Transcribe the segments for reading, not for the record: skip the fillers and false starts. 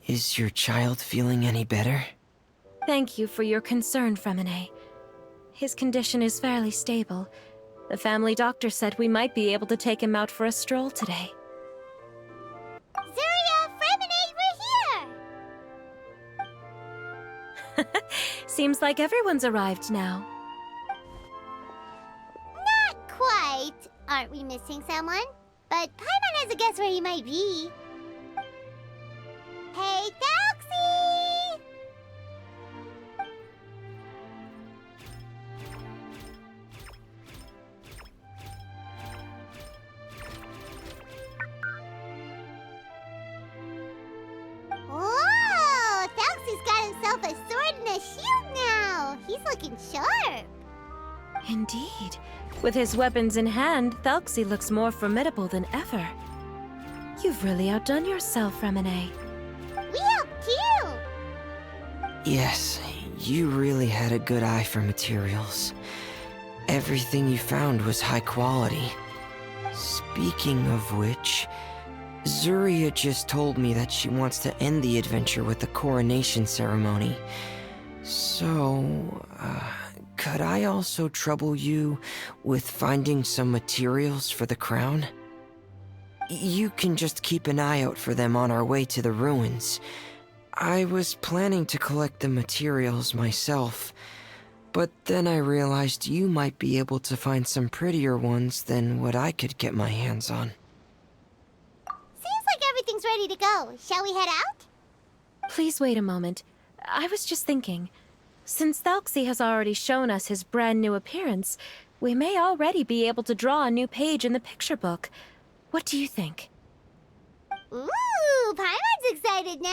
Is your child feeling any better? Thank you for your concern, Fremine. His condition is fairly stable. The family doctor said we might be able to take him out for a stroll today. Zuria, Fremine, we're here! Seems like everyone's arrived now. Not quite. Aren't we missing someone? But Paimon has a guess where he might be. Hey, Thelxie! Whoa! Thelxie's got himself a sword and a shield now! He's looking sharp! Indeed. With his weapons in hand, Thelxie looks more formidable than ever. You've really outdone yourself, Fremine. We helped you! Yes, you really had a good eye for materials. Everything you found was high quality. Speaking of which, Zuria just told me that she wants to end the adventure with the coronation ceremony. So, could I also trouble you with finding some materials for the crown? You can just keep an eye out for them on our way to the ruins. I was planning to collect the materials myself, but then I realized you might be able to find some prettier ones than what I could get my hands on. Seems like everything's ready to go. Shall we head out? Please wait a moment. I was just thinking. Since Thelxie has already shown us his brand new appearance, we may already be able to draw a new page in the picture book. What do you think? Ooh, Paimon's excited now!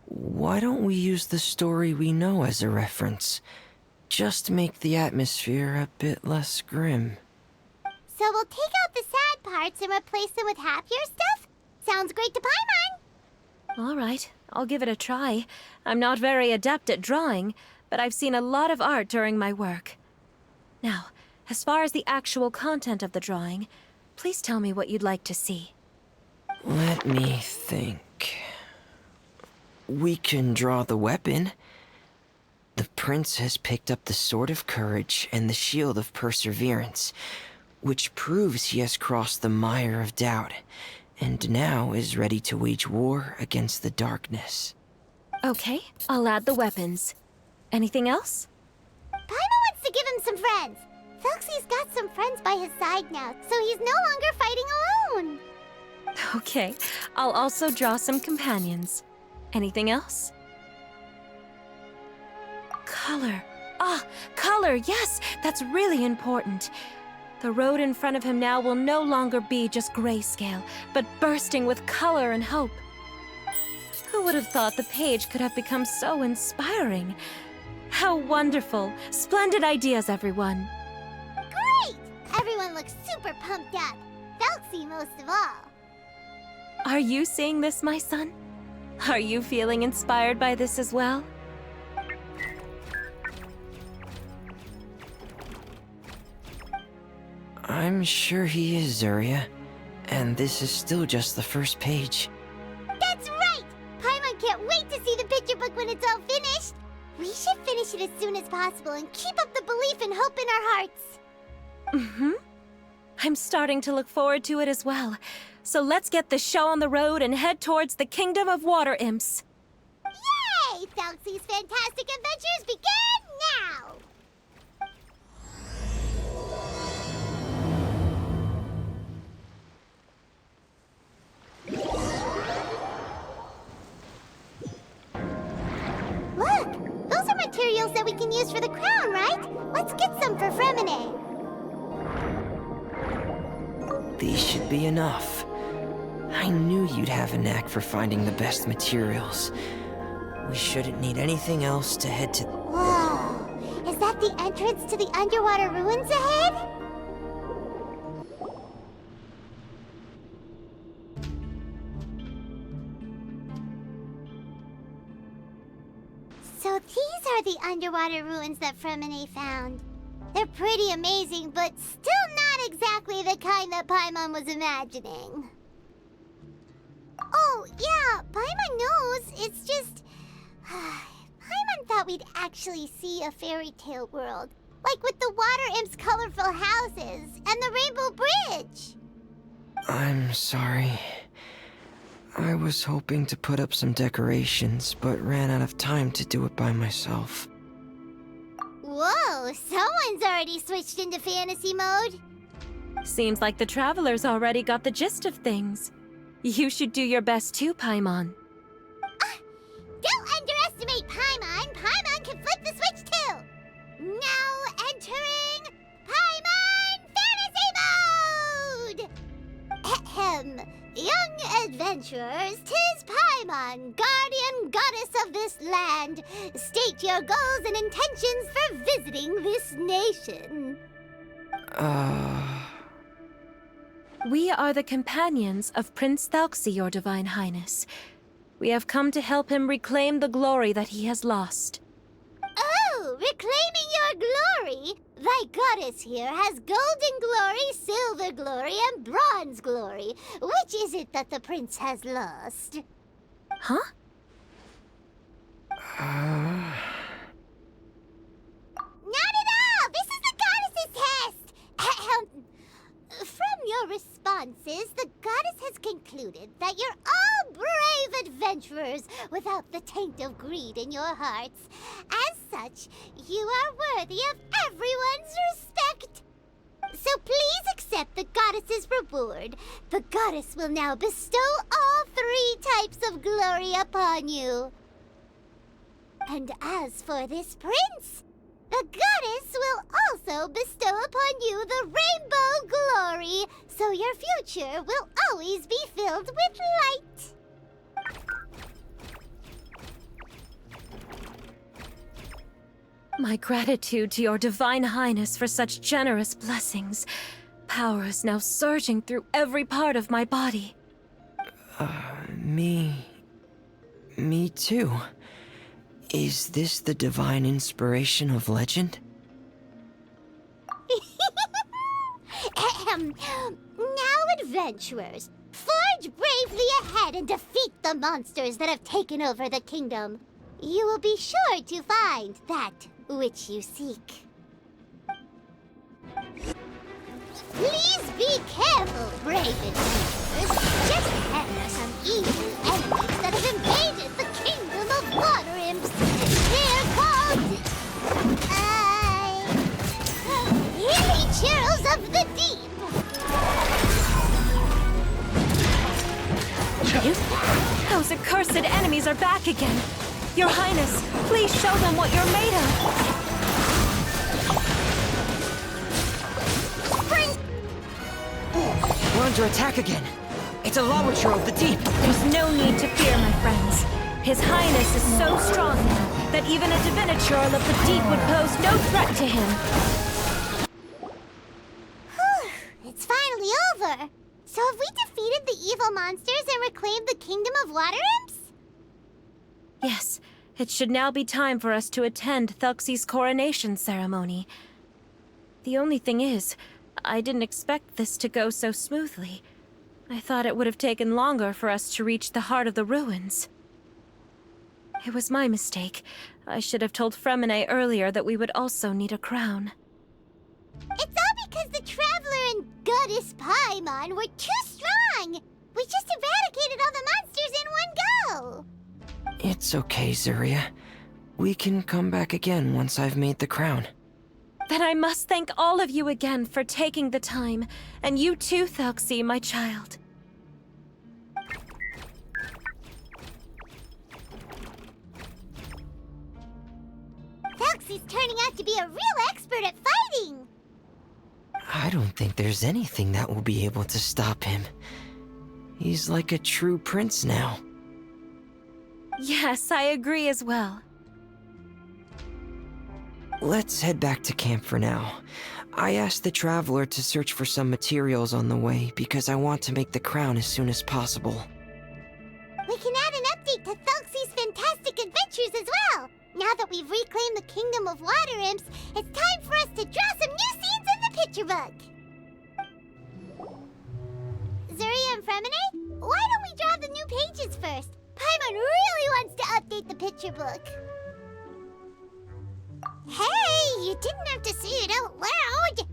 Why don't we use the story we know as a reference? Just make the atmosphere a bit less grim. So we'll take out the sad parts and replace them with happier stuff? Sounds great to Paimon! All right, I'll give it a try. I'm not very adept at drawing, but I've seen a lot of art during my work. Now, as far as the actual content of the drawing, please tell me what you'd like to see. Let me think. We can draw the weapon. The prince has picked up the Sword of Courage and the Shield of Perseverance, which proves he has crossed the mire of doubt, and now is ready to wage war against the darkness. Okay, I'll add the weapons. Anything else? Paimon wants to give him some friends. Thelxie's got some friends by his side now, so he's no longer fighting alone. Okay, I'll also draw some companions. Anything else? Color. Ah, color, yes, that's really important. The road in front of him now will no longer be just grayscale, but bursting with color and hope. Who would have thought the page could have become so inspiring? How wonderful! Splendid ideas, everyone! Great! Everyone looks super pumped up. Thelxie most of all. Are you seeing this, my son? Are you feeling inspired by this as well? I'm sure he is, Zuria. And this is still just the first page. That's right! Paimon can't wait to see the picture book when it's all finished. We should finish it as soon as possible and keep up the belief and hope in our hearts. Mm-hmm. I'm starting to look forward to it as well. So let's get the show on the road and head towards the Kingdom of Water Imps. Yay! Thelxie's fantastic adventures begin now! Look! Those are materials that we can use for the crown, right? Let's get some for Fremine. These should be enough. I knew you'd have a knack for finding the best materials. We shouldn't need anything else to head to... Whoa! Is that the entrance to the underwater ruins ahead? So these are the underwater ruins that Fremine found. They're pretty amazing, but still not exactly the kind that Paimon was imagining. Oh, yeah, Paimon knows. It's just... Paimon thought we'd actually see a fairy tale world. Like with the water imp's colorful houses and the rainbow bridge. I'm sorry. I was hoping to put up some decorations, but ran out of time to do it by myself. Whoa, someone's already switched into fantasy mode. Seems like the travelers already got the gist of things. You should do your best too, Paimon. Don't underestimate Paimon. Paimon can flip the switch too. Now entering Paimon Fantasy Mode! Ahem. Young adventurers, 'tis Paimon, guardian goddess of this land. State your goals and intentions for visiting this nation. We are the companions of Prince Thelxie, your Divine Highness. We have come to help him reclaim the glory that he has lost. Oh, reclaiming your glory? Thy goddess here has golden glory, silver glory, and bronze glory. Which is it that the prince has lost? Huh? Not at all! This is the goddess's test! Ahem. From your responses, the goddess has concluded that you're all brave adventurers without the taint of greed in your hearts. As such, you are worthy of everyone's respect. So please accept the goddess's reward. The goddess will now bestow all 3 types of glory upon you. And as for this prince, the goddess will also bestow upon you the rainbow glory, so your future will always be filled with light. My gratitude to your Divine Highness for such generous blessings. Power is now surging through every part of my body. Me too. Is this the divine inspiration of legend? Now, adventurers, forge bravely ahead and defeat the monsters that have taken over the kingdom. You will be sure to find that which you seek. Please be careful, brave adventurers. Just ahead are some evil enemies that have invaded the kingdom of water imps. They're called... Hilly Churls of the Deep. Those accursed enemies are back again. Your Highness, please show them what you're made of. We're under attack again. It's a lavature of the deep. There's no need to fear, my friends. His Highness is so strong now that even a diviniture of the deep would pose no threat to him. It's finally over. So have we defeated the evil monsters and reclaimed the kingdom of water imps? Yes, it should now be time for us to attend Thelxie's coronation ceremony. The only thing is, I didn't expect this to go so smoothly. I thought it would have taken longer for us to reach the heart of the ruins. It was my mistake. I should have told Fremine earlier that we would also need a crown. It's all because the Traveler and Goddess Paimon were too strong! We just eradicated all the monsters in one go! It's okay, Zuria. We can come back again once I've made the crown. Then I must thank all of you again for taking the time, and you too, Thelxie, my child. Thelxie's turning out to be a real expert at fighting! I don't think there's anything that will be able to stop him. He's like a true prince now. Yes, I agree as well. Let's head back to camp for now. I asked the Traveler to search for some materials on the way because I want to make the crown as soon as possible. We can add an update to Thelxie's fantastic adventures as well! Now that we've reclaimed the kingdom of water imps, it's time for us to draw some new scenes in the picture book! Zuria and Fremine, why don't we draw the new Paimon really wants to update the picture book. Hey, you didn't have to say it out loud.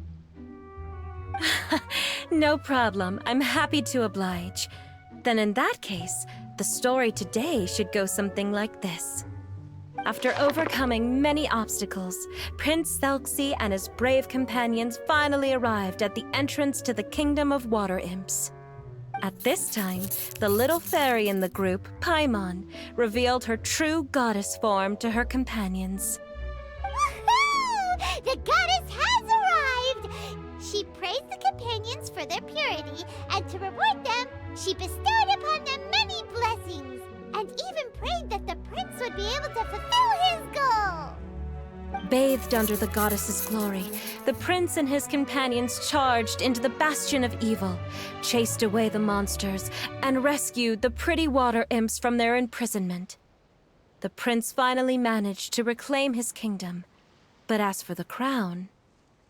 No problem. I'm happy to oblige. Then in that case, the story today should go something like this. After overcoming many obstacles, Prince Thelxie and his brave companions finally arrived at the entrance to the Kingdom of Water Imps. At this time, the little fairy in the group, Paimon, revealed her true goddess form to her companions. Woohoo! The goddess has arrived! She praised the companions for their purity, and to reward them, she bestowed upon them many blessings, and even prayed that the prince would be able to fulfill his goal. Bathed under the goddess's glory, the prince and his companions charged into the bastion of evil, chased away the monsters, and rescued the pretty water imps from their imprisonment. The prince finally managed to reclaim his kingdom. But as for the crown...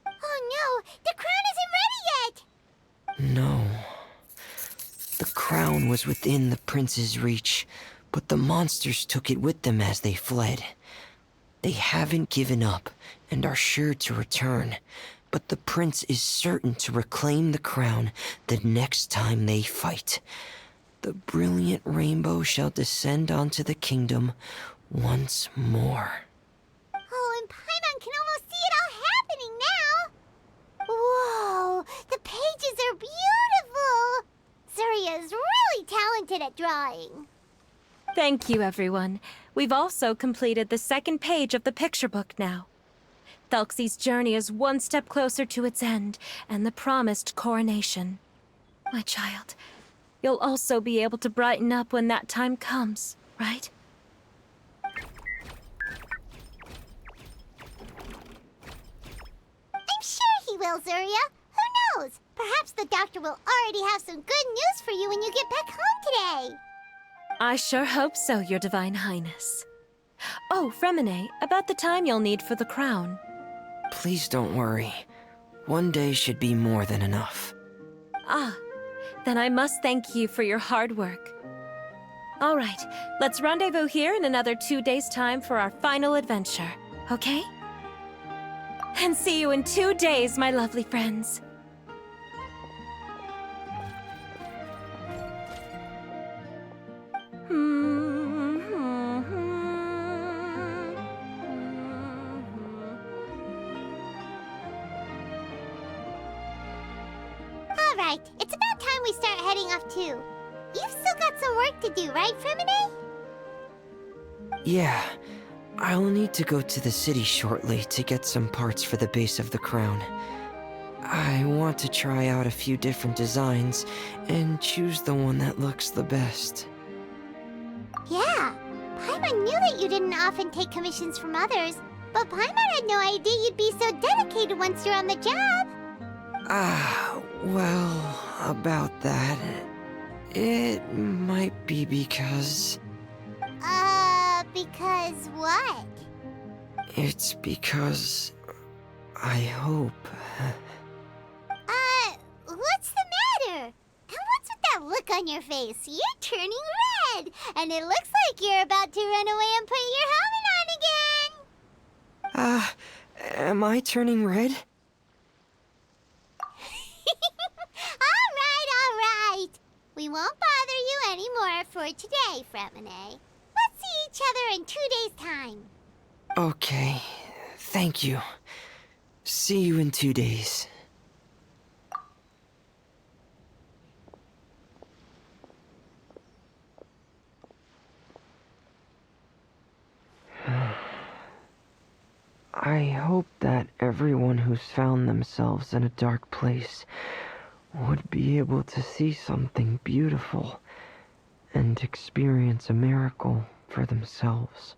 Oh no, the crown isn't ready yet! No. The crown was within the prince's reach, but the monsters took it with them as they fled. They haven't given up and are sure to return, but the prince is certain to reclaim the crown the next time they fight. The brilliant rainbow shall descend onto the kingdom once more. Oh, and Paimon can almost see it all happening now! Whoa, the pages are beautiful! Surya is really talented at drawing. Thank you, everyone. We've also completed the second page of the picture book now. Thelxie's journey is one step closer to its end and the promised coronation. My child, you'll also be able to brighten up when that time comes, right? I'm sure he will, Surya. Who knows? Perhaps the doctor will already have some good news for you when you get back home today. I sure hope so, Your Divine Highness. Oh, Fremine, about the time you'll need for the crown. Please don't worry. One day should be more than enough. Ah, then I must thank you for your hard work. All right, let's rendezvous here in another 2 days' time for our final adventure, okay? And see you in 2 days, my lovely friends. Alright, it's about time we start heading off too. You've still got some work to do, right, Fremine? Yeah, I'll need to go to the city shortly to get some parts for the base of the crown. I want to try out a few different designs and choose the one that looks the best. Yeah, Paimon knew that you didn't often take commissions from others, but Paimon had no idea you'd be so dedicated once you're on the job. Well, about that, it might be because... Because what? It's because... I hope... What's the matter? And what's with that look on your face? You're turning red, and it looks like you're about to run away and put your helmet on again. Am I turning red? All right. We won't bother you anymore for today, Fremine. Let's see each other in 2 days' time. Okay, thank you. See you in 2 days. I hope that everyone who's found themselves in a dark place would be able to see something beautiful and experience a miracle for themselves.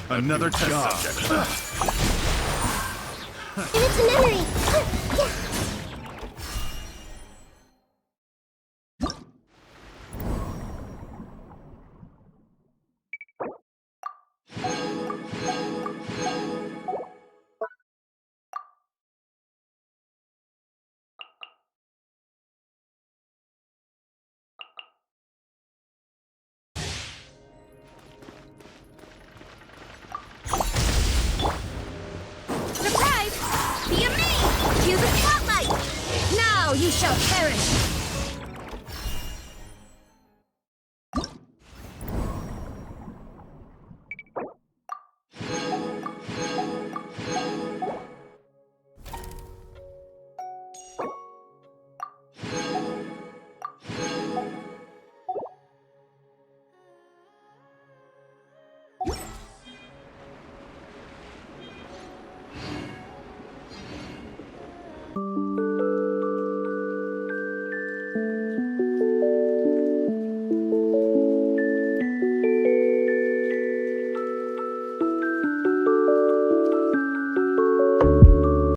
Another test subject. And it's a memory. Yeah. Surprise! Be amazed! Cue the spotlight! Now you shall perish!